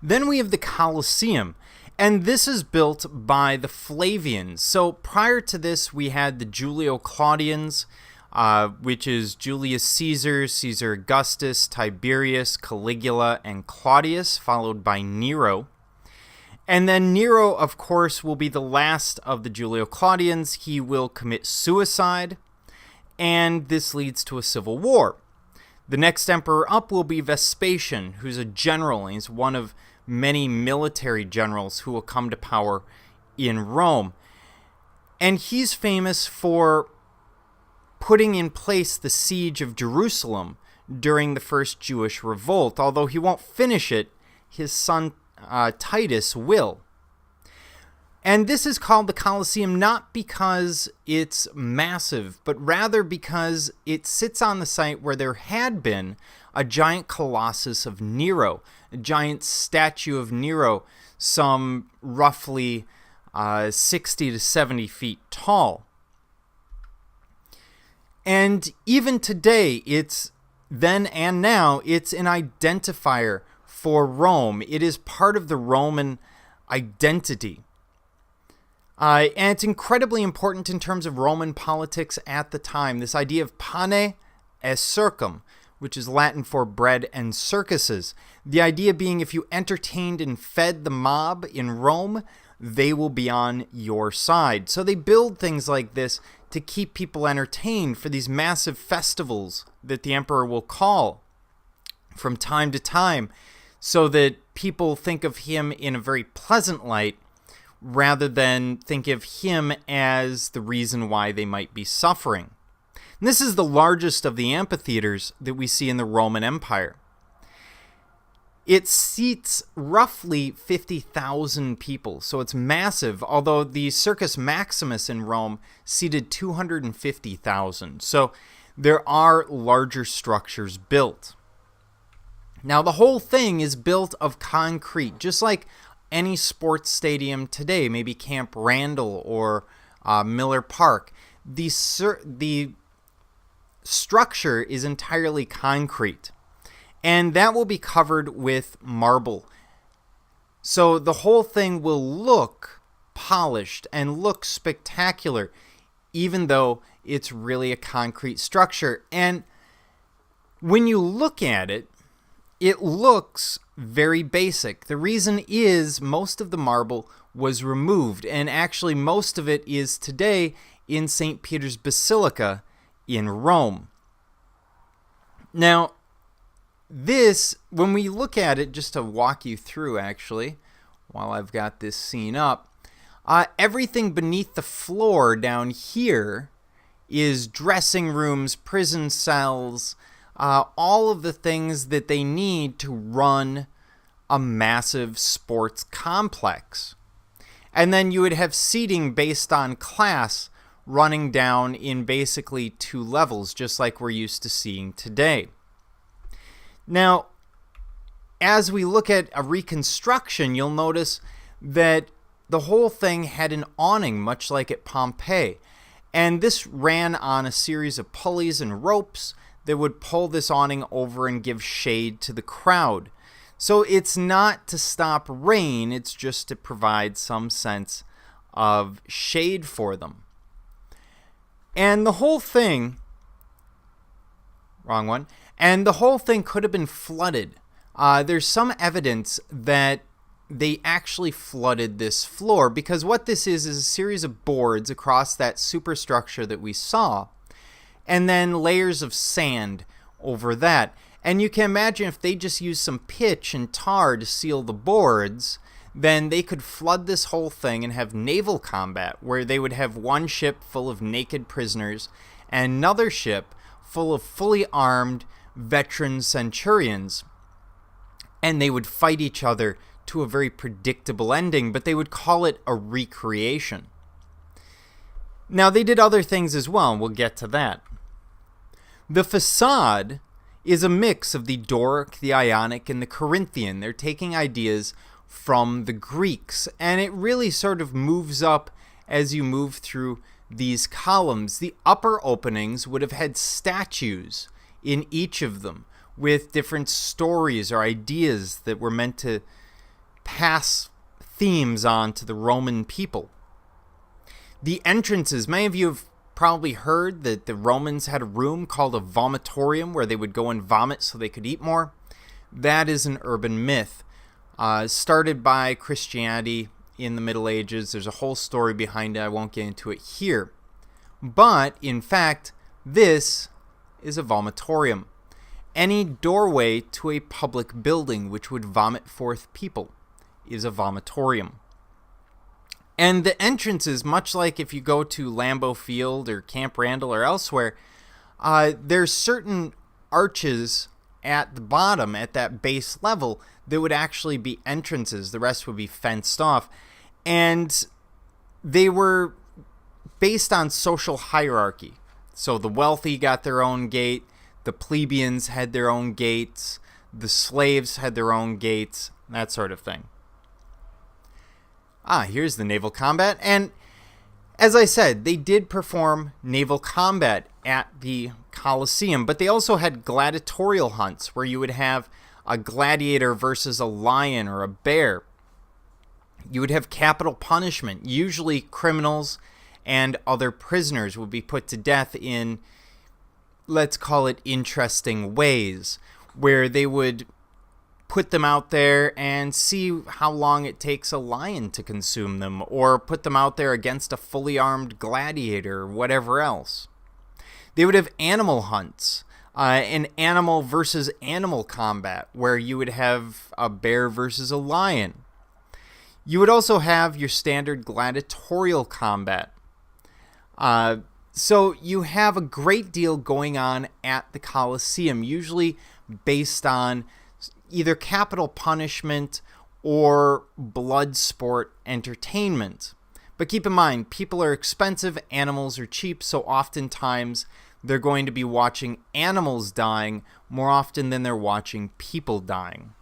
Then we have the Colosseum, and this is built by the Flavians. So prior to this, we had the Julio-Claudians, which is Julius Caesar, Caesar Augustus, Tiberius, Caligula, and Claudius, followed by Nero. And then Nero, of course, will be the last of the Julio-Claudians. He will commit suicide, and this leads to a civil war. The next emperor up will be Vespasian, who's a general, and he's one of many military generals who will come to power in Rome. And he's famous for putting in place the siege of Jerusalem during the first Jewish revolt. Although he won't finish it, his son Titus will. And this is called the Colosseum not because it's massive, but rather because it sits on the site where there had been a giant colossus of Nero, a giant statue of Nero, some roughly 60 to 70 feet tall. And even today, it's then and now, it's an identifier for Rome. It is part of the Roman identity. And it's incredibly important in terms of Roman politics at the time. This idea of pane et circum, which is Latin for bread and circuses. The idea being if you entertained and fed the mob in Rome, they will be on your side. So they build things like this to keep people entertained for these massive festivals that the emperor will call from time to time, so that people think of him in a very pleasant light rather than think of him as the reason why they might be suffering. And this is the largest of the amphitheaters that we see in the Roman Empire. It seats roughly 50,000 people, so it's massive, although the Circus Maximus in Rome seated 250,000. So there are larger structures built. Now, the whole thing is built of concrete, just like any sports stadium today, maybe Camp Randall or Miller Park. The structure is entirely concrete, and that will be covered with marble. So the whole thing will look polished and look spectacular, even though it's really a concrete structure. And when you look at it, it looks very basic. The reason is most of the marble was removed, and actually most of it is today in St. Peter's Basilica in Rome. Now, this, when we look at it, just to walk you through actually, while I've got this scene up, everything beneath the floor down here is dressing rooms, prison cells, all of the things that they need to run a massive sports complex. And then you would have seating based on class running down in basically 2 levels, just like we're used to seeing today. Now, as we look at a reconstruction, you'll notice that the whole thing had an awning, much like at Pompeii. And this ran on a series of pulleys and ropes that would pull this awning over and give shade to the crowd. So it's not to stop rain, it's just to provide some sense of shade for them. And the whole thing, and the whole thing could have been flooded. There's some evidence that they actually flooded this floor, because what this is a series of boards across that superstructure that we saw, and then layers of sand over that. And you can imagine if they just used some pitch and tar to seal the boards, then they could flood this whole thing and have naval combat, where they would have one ship full of naked prisoners and another ship full of fully armed veteran centurions. And they would fight each other to a very predictable ending, but they would call it a recreation. Now, they did other things as well, and we'll get to that. The facade is a mix of the Doric, the Ionic, and the Corinthian. They're taking ideas from the Greeks, and it really sort of moves up as you move through these columns. The upper openings would have had statues in each of them with different stories or ideas that were meant to pass themes on to the Roman people. The entrances, many of you have probably heard that the Romans had a room called a vomitorium where they would go and vomit so they could eat more. That is an urban myth, started by Christianity in the Middle Ages. There's a whole story behind it. I won't get into it here. But, in fact, this is a vomitorium. Any doorway to a public building which would vomit forth people is a vomitorium. And the entrances, much like if you go to Lambeau Field or Camp Randall or elsewhere, there's certain arches at the bottom, at that base level, that would actually be entrances. The rest would be fenced off. And they were based on social hierarchy. So the wealthy got their own gate, the plebeians had their own gates, the slaves had their own gates, that sort of thing. Here's the Naval Combat. And as I said, they did perform naval combat at the Colosseum, but they also had gladiatorial hunts where you would have a gladiator versus a lion or a bear. You would have capital punishment. Usually criminals and other prisoners would be put to death in, let's call it, interesting ways, where they would put them out there and see how long it takes a lion to consume them, or put them out there against a fully armed gladiator, or whatever else. They would have animal hunts, an animal versus animal combat, where you would have a bear versus a lion. You would also have your standard gladiatorial combat. So you have a great deal going on at the Colosseum, usually based on either capital punishment or blood sport entertainment. But keep in mind, people are expensive, animals are cheap, so oftentimes they're going to be watching animals dying more often than they're watching people dying.